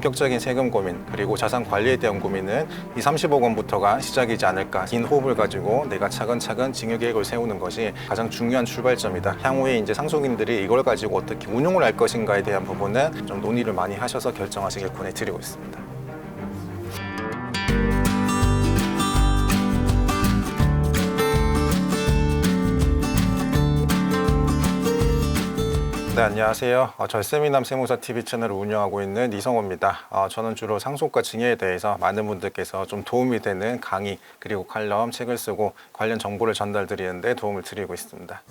본격적인 세금 고민 그리고 자산 관리에 대한 고민은 이 30억 원부터가 시작이지 않을까. 긴 호흡을 가지고 내가 차근차근 징여 계획을 세우는 것이 가장 중요한 출발점이다. 향후에 이제 상속인들이 이걸 가지고 어떻게 운용을 할 것인가에 대한 부분은 좀 논의를 많이 하셔서 결정하시길 권해드리고 있습니다. 네, 안녕하세요. 절세미남 세무사 TV 채널을 운영하고 있는 이성호입니다. 저는 주로 상속과 증여에 대해서 많은 분들께서 좀 도움이 되는 강의 그리고 칼럼, 책을 쓰고 관련 정보를 전달드리는데 도움을 드리고 있습니다.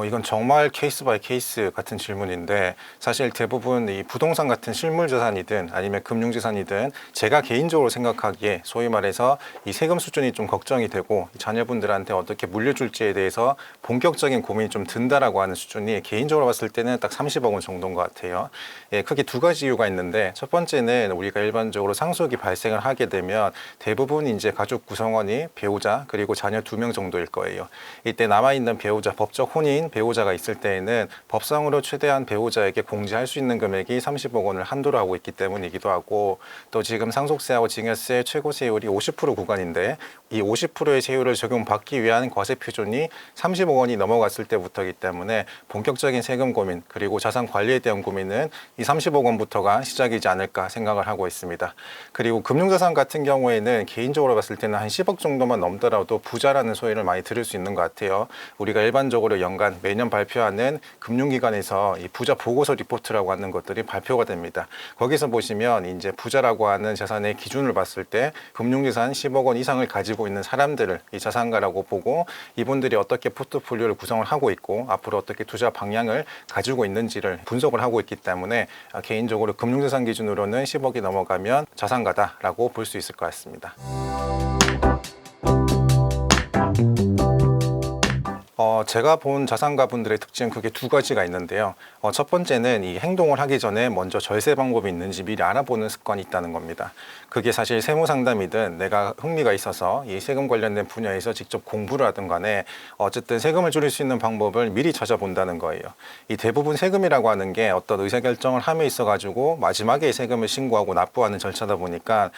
이건 정말 케이스 바이 케이스 같은 질문인데, 사실 대부분 이 부동산 같은 실물 자산이든 아니면 금융 자산이든 제가 개인적으로 생각하기에 소위 말해서 이 세금 수준이 좀 걱정이 되고 자녀분들한테 어떻게 물려줄지에 대해서 본격적인 고민이 좀 든다라고 하는 수준이 개인적으로 봤을 때는 딱 30억 원 정도인 것 같아요. 크게 두 가지 이유가 있는데, 첫 번째는 우리가 일반적으로 상속이 발생을 하게 되면 대부분 이제 가족 구성원이 배우자 그리고 자녀 2명 정도일 거예요. 이때 남아있는 배우자, 법적 혼인 배우자가 있을 때에는 법상으로 최대한 배우자에게 공제할 수 있는 금액이 30억 원을 한도로 하고 있기 때문이기도 하고, 또 지금 상속세하고 증여세 최고 세율이 50% 구간인데 이 50%의 세율을 적용받기 위한 과세 표준이 30억 원이 넘어갔을 때부터이기 때문에 본격적인 세금 고민 그리고 자산 관리에 대한 고민은 이 30억 원부터가 시작이지 않을까 생각을 하고 있습니다. 그리고 금융자산 같은 경우에는 개인적으로 봤을 때는 한 10억 정도만 넘더라도 부자라는 소리를 많이 들을 수 있는 것 같아요. 우리가 일반적으로 연간 매년 발표하는 금융기관에서 이 부자 보고서 리포트라고 하는 것들이 발표가 됩니다. 거기서 보시면 이제 부자라고 하는 자산의 기준을 봤을 때 금융자산 10억 원 이상을 가지고 있는 사람들을 이 자산가라고 보고, 이분들이 어떻게 포트폴리오를 구성을 하고 있고 앞으로 어떻게 투자 방향을 가지고 있는지를 분석을 하고 있기 때문에 개인적으로 금융자산 기준으로는 10억이 넘어가면 자산가다라고 볼 수 있을 것 같습니다. 제가 본 자산가분들의 특징은 크게 두 가지가 있는데요. 첫 번째는 이 행동을 하기 전에 먼저 절세 방법이 있는지 미리 알아보는 습관이 있다는 겁니다. 그게 사실 세무 상담이든 내가 흥미가 있어서 이 세금 관련된 분야에서 직접 공부를 하든 간에 어쨌든 세금을 줄일 수 있는 방법을 미리 찾아본다는 거예요. 이 대부분 세금이라고 하는 게 어떤 의사결정을 함에 있어 가지고 마지막에 세금을 신고하고 납부하는 절차다 보니까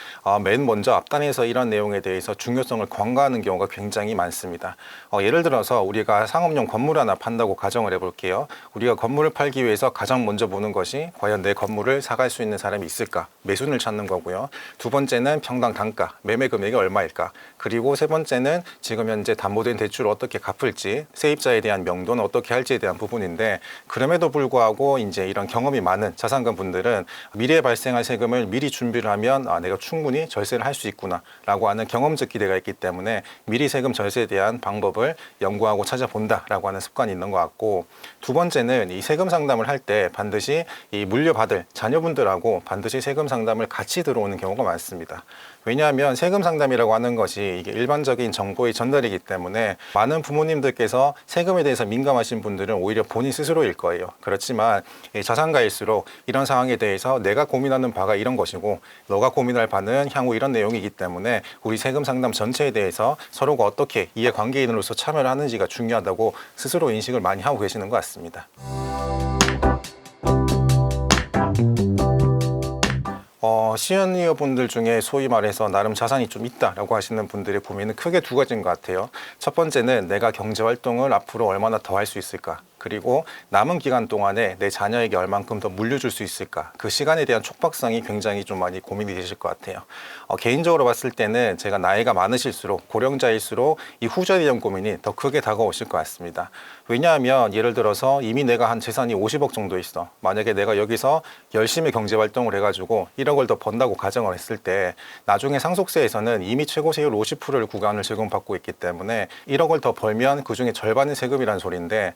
맨 먼저 앞단에서 이런 내용에 대해서 중요성을 관가하는 경우가 굉장히 많습니다. 예를 들어서 우리가 상업용 건물 하나 판다고 가정을 해볼게요. 우리가 건물을 팔기 위해서 가장 먼저 보는 것이 과연 내 건물을 사갈 수 있는 사람이 있을까? 매수인을 찾는 거고요. 두 번째는 평당 단가, 매매 금액이 얼마일까? 그리고 세 번째는 지금 현재 담보된 대출을 어떻게 갚을지, 세입자에 대한 명도는 어떻게 할지에 대한 부분인데, 그럼에도 불구하고 이제 이런 경험이 많은 자산가 분들은 미래에 발생할 세금을 미리 준비를 하면 내가 충분히 절세를 할 수 있구나 라고 하는 경험적 기대가 있기 때문에 미리 세금 절세에 대한 방법을 연구하고 찾아본다라고 하는 습관이 있는 것 같고, 두 번째는 이 세금 상담을 할 때 반드시 이 물려받을 자녀분들하고 반드시 세금 상담을 같이 들어오는 경우가 많습니다. 왜냐하면 세금 상담이라고 하는 것이 이게 일반적인 정보의 전달이기 때문에 많은 부모님들께서 세금에 대해서 민감하신 분들은 오히려 본인 스스로일 거예요. 그렇지만 자산가일수록 이런 상황에 대해서 내가 고민하는 바가 이런 것이고 너가 고민할 바는 향후 이런 내용이기 때문에 우리 세금 상담 전체에 대해서 서로가 어떻게 이해관계인으로서 참여를 하는지가 중요하다고 스스로 인식을 많이 하고 계시는 것 같습니다. 시니어 분들 중에 소위 말해서 나름 자산이 좀 있다라고 하시는 분들의 고민은 크게 두 가지인 것 같아요. 첫 번째는 내가 경제활동을 앞으로 얼마나 더 할 수 있을까? 그리고 남은 기간 동안에 내 자녀에게 얼만큼 더 물려줄 수 있을까? 그 시간에 대한 촉박성이 굉장히 좀 많이 고민이 되실 것 같아요. 개인적으로 봤을 때는 제가 나이가 많으실수록, 고령자일수록 이 후자에 대한 고민이 더 크게 다가오실 것 같습니다. 왜냐하면 예를 들어서 이미 내가 한 재산이 50억 정도 있어. 만약에 내가 여기서 열심히 경제활동을 해가지고 1억을 더 번다고 가정을 했을 때 나중에 상속세에서는 이미 최고 세율 50%를 구간을 적용받고 있기 때문에 1억을 더 벌면 그중에 절반은 세금이라는 소리인데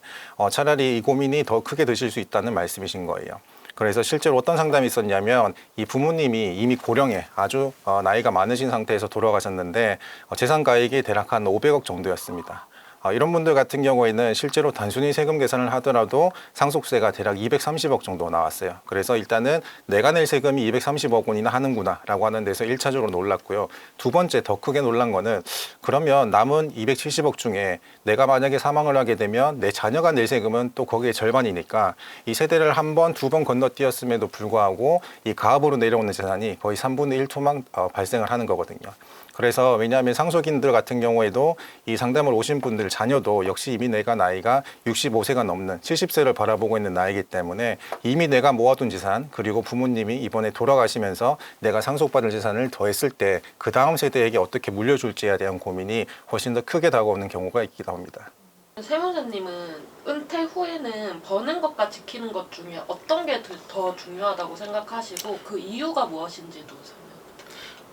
차라리 이 고민이 더 크게 드실 수 있다는 말씀이신 거예요. 그래서 실제로 어떤 상담이 있었냐면 이 부모님이 이미 고령에 아주 나이가 많으신 상태에서 돌아가셨는데 재산가액이 대략 한 500억 정도였습니다. 이런 분들 같은 경우에는 실제로 단순히 세금 계산을 하더라도 상속세가 대략 230억 정도 나왔어요. 그래서 일단은 내가 낼 세금이 230억 원이나 하는구나 라고 하는 데서 1차적으로 놀랐고요. 두 번째 더 크게 놀란 거는 그러면 남은 270억 중에 내가 만약에 사망을 하게 되면 내 자녀가 낼 세금은 또 거기에 절반이니까 이 세대를 한 번, 두 번 건너뛰었음에도 불구하고 이 가압으로 내려오는 재산이 거의 3분의 1 토막 발생을 하는 거거든요. 그래서 왜냐하면 상속인들 같은 경우에도 이 상담을 오신 분들 자녀도 역시 이미 내가 나이가 65세가 넘는 70세를 바라보고 있는 나이기 때문에 이미 내가 모아둔 재산 그리고 부모님이 이번에 돌아가시면서 내가 상속받을 재산을 더했을 때 그 다음 세대에게 어떻게 물려줄지에 대한 고민이 훨씬 더 크게 다가오는 경우가 있기도 합니다. 세무사님은 은퇴 후에는 버는 것과 지키는 것 중에 어떤 게 더 중요하다고 생각하시고 그 이유가 무엇인지도 설명.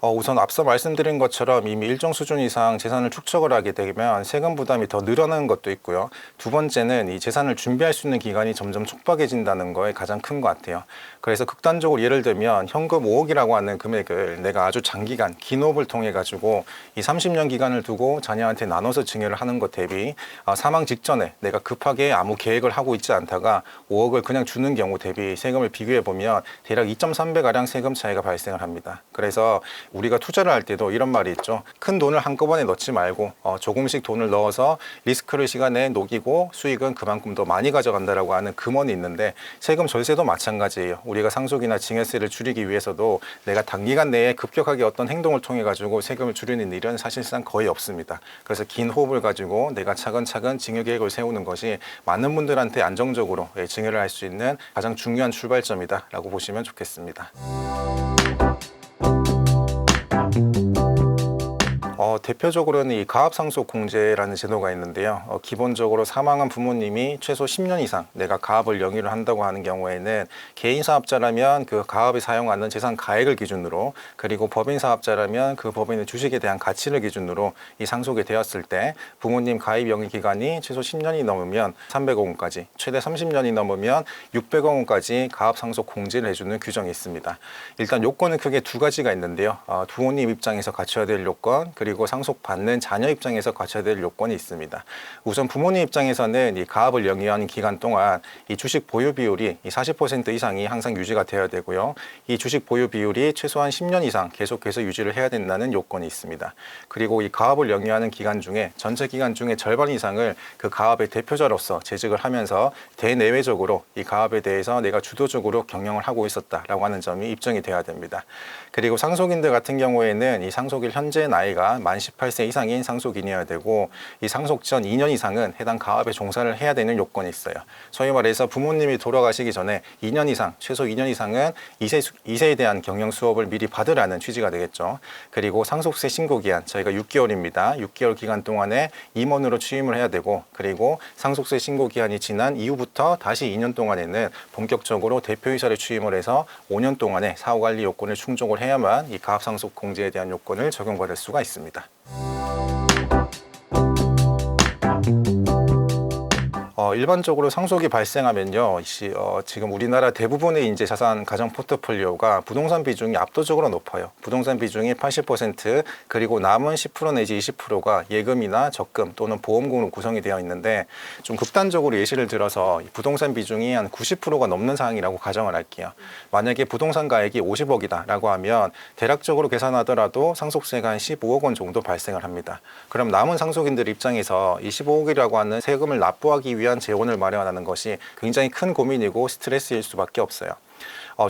우선 앞서 말씀드린 것처럼 이미 일정 수준 이상 재산을 축적을 하게 되면 세금 부담이 더 늘어나는 것도 있고요. 두 번째는 이 재산을 준비할 수 있는 기간이 점점 촉박해진다는 거에 가장 큰 것 같아요. 그래서 극단적으로 예를 들면 현금 5억이라고 하는 금액을 내가 아주 장기간 긴 호흡을 통해 가지고 이 30년 기간을 두고 자녀한테 나눠서 증여를 하는 것 대비 사망 직전에 내가 급하게 아무 계획을 하고 있지 않다가 5억을 그냥 주는 경우 대비 세금을 비교해 보면 대략 2.3배 가량 세금 차이가 발생을 합니다. 그래서 우리가 투자를 할 때도 이런 말이 있죠. 큰 돈을 한꺼번에 넣지 말고 조금씩 돈을 넣어서 리스크를 시간에 녹이고 수익은 그만큼 더 많이 가져간다라고 하는 금언이 있는데 세금 절세도 마찬가지예요. 우리가 상속이나 증여세를 줄이기 위해서도 내가 단기간 내에 급격하게 어떤 행동을 통해 가지고 세금을 줄이는 일은 사실상 거의 없습니다. 그래서 긴 호흡을 가지고 내가 차근차근 증여 계획을 세우는 것이 많은 분들한테 안정적으로 증여를 할 수 있는 가장 중요한 출발점이다라고 보시면 좋겠습니다. 대표적으로는 이 가압상속공제라는 제도가 있는데요. 기본적으로 사망한 부모님이 최소 10년 이상 내가 가압을 영위를 한다고 하는 경우에는 개인 사업자라면 그 가압에 사용하는 재산 가액을 기준으로 그리고 법인 사업자라면 그 법인의 주식에 대한 가치를 기준으로 이 상속이 되었을 때 부모님 가입 영위 기간이 최소 10년이 넘으면 300억 원까지 최대 30년이 넘으면 600억 원까지 가압상속 공제를 해주는 규정이 있습니다. 일단 요건은 크게 두 가지가 있는데요. 부모님 입장에서 갖춰야 될 요건 그리고 상속받는 자녀 입장에서 갖춰야 될 요건이 있습니다. 우선 부모님 입장에서는 이 가압을 영위하는 기간 동안 이 주식 보유 비율이 40% 이상이 항상 유지가 되어야 되고요. 이 주식 보유 비율이 최소한 10년 이상 계속해서 유지를 해야 된다는 요건이 있습니다. 그리고 이 가압을 영위하는 기간 중에 전체 기간 중에 절반 이상을 그 가압의 대표자로서 재직을 하면서 대내외적으로 이 가압에 대해서 내가 주도적으로 경영을 하고 있었다라고 하는 점이 입증이 돼야 됩니다. 그리고 상속인들 같은 경우에는 이 상속일 현재 나이가 만 18세 이상인 상속인이어야 되고 이 상속 전 2년 이상은 해당 가압에 종사를 해야 되는 요건이 있어요. 소위 말해서 부모님이 돌아가시기 전에 2년 이상, 최소 2년 이상은 2세에 대한 경영 수업을 미리 받으라는 취지가 되겠죠. 그리고 상속세 신고 기한 저희가 6개월입니다. 6개월 기간 동안에 임원으로 취임을 해야 되고 그리고 상속세 신고 기한이 지난 이후부터 다시 2년 동안에는 본격적으로 대표이사를 취임을 해서 5년 동안의 사후관리 요건을 충족을 해야만 이 가압상속 공제에 대한 요건을 적용받을 수가 있습니다. 일반적으로 상속이 발생하면요, 지금 우리나라 대부분의 이제 자산 가정 포트폴리오가 부동산 비중이 압도적으로 높아요. 부동산 비중이 80% 그리고 남은 10% 내지 20%가 예금이나 적금 또는 보험금으로 구성이 되어 있는데 좀 극단적으로 예시를 들어서 부동산 비중이 한 90%가 넘는 상황이라고 가정을 할게요. 만약에 부동산 가액이 50억이다라고 하면 대략적으로 계산하더라도 상속세가 한 15억 원 정도 발생을 합니다. 그럼 남은 상속인들 입장에서 이 15억이라고 하는 세금을 납부하기 위한 재원을 마련하는 것이 굉장히 큰 고민이고 스트레스일 수밖에 없어요.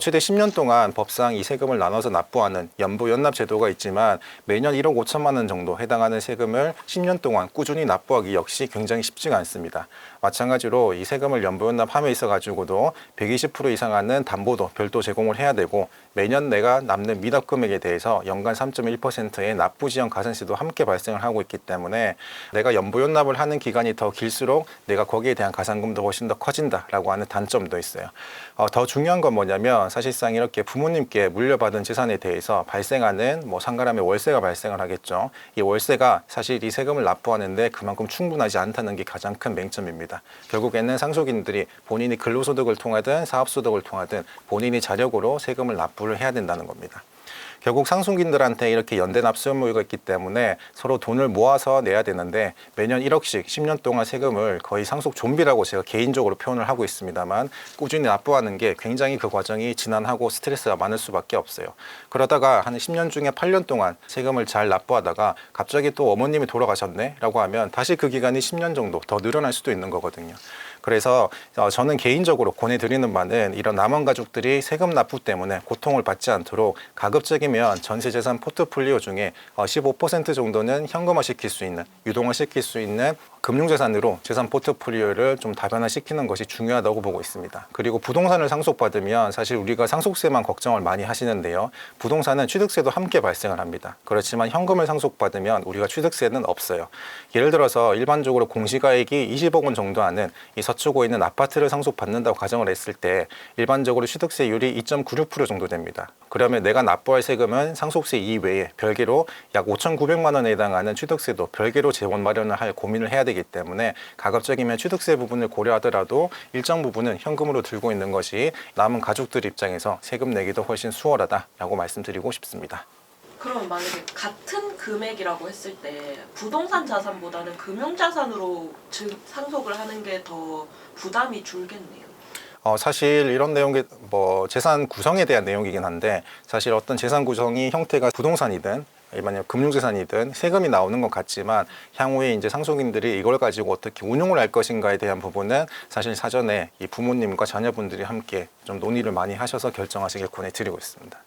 최대 10년 동안 법상 이 세금을 나눠서 납부하는 연부연납 제도가 있지만 매년 1억 5천만 원 정도 해당하는 세금을 10년 동안 꾸준히 납부하기 역시 굉장히 쉽지가 않습니다. 마찬가지로 이 세금을 연부연납함에 있어 가지고도 120% 이상 하는 담보도 별도 제공을 해야 되고 매년 내가 남는 미납 금액에 대해서 연간 3.1%의 납부지연 가산세도 함께 발생을 하고 있기 때문에 내가 연부연납을 하는 기간이 더 길수록 내가 거기에 대한 가산금도 훨씬 더 커진다라고 하는 단점도 있어요. 더 중요한 건 뭐냐면 사실상 이렇게 부모님께 물려받은 재산에 대해서 발생하는 상가람의 월세가 발생을 하겠죠. 이 월세가 사실 이 세금을 납부하는데 그만큼 충분하지 않다는 게 가장 큰 맹점입니다. 결국에는 상속인들이 본인이 근로소득을 통하든 사업소득을 통하든 본인이 자력으로 세금을 납부를 해야 된다는 겁니다. 결국 상속인들한테 이렇게 연대 납세 의무가 있기 때문에 서로 돈을 모아서 내야 되는데 매년 1억씩 10년 동안 세금을 거의 상속 좀비라고 제가 개인적으로 표현을 하고 있습니다만 꾸준히 납부하는 게 굉장히 그 과정이 지난하고 스트레스가 많을 수밖에 없어요. 그러다가 한 10년 중에 8년 동안 세금을 잘 납부하다가 갑자기 또 어머님이 돌아가셨네 라고 하면 다시 그 기간이 10년 정도 더 늘어날 수도 있는 거거든요. 그래서 저는 개인적으로 권해드리는 바는 이런 남원 가족들이 세금 납부 때문에 고통을 받지 않도록 가급적이면 전세재산 포트폴리오 중에 15% 정도는 현금화시킬 수 있는, 유동화시킬 수 있는 금융자산으로 재산 포트폴리오를 좀 다변화시키는 것이 중요하다고 보고 있습니다. 그리고 부동산을 상속받으면 사실 우리가 상속세만 걱정을 많이 하시는데요. 부동산은 취득세도 함께 발생을 합니다. 그렇지만 현금을 상속받으면 우리가 취득세는 없어요. 예를 들어서 일반적으로 공시가액이 20억 원 정도 하는 이 서초구에 있는 아파트를 상속받는다고 가정을 했을 때 일반적으로 취득세율이 2.96% 정도 됩니다. 그러면 내가 납부할 세금은 상속세 이외에 별개로 약 5,900만 원에 해당하는 취득세도 별개로 재원 마련을 할 고민을 해야 되기 때문에 가급적이면 취득세 부분을 고려하더라도 일정 부분은 현금으로 들고 있는 것이 남은 가족들 입장에서 세금 내기도 훨씬 수월하다라고 말씀드리고 싶습니다. 그럼 만약에 같은 금액이라고 했을 때 부동산 자산보다는 금융자산으로 상속을 하는 게 더 부담이 줄겠네요. 사실 이런 내용이 재산 구성에 대한 내용이긴 한데 사실 어떤 재산 구성이 형태가 부동산이든 일반 금융재산이든 세금이 나오는 것 같지만 향후에 이제 상속인들이 이걸 가지고 어떻게 운용을 할 것인가에 대한 부분은 사실 사전에 이 부모님과 자녀분들이 함께 좀 논의를 많이 하셔서 결정하시길 권해드리고 있습니다.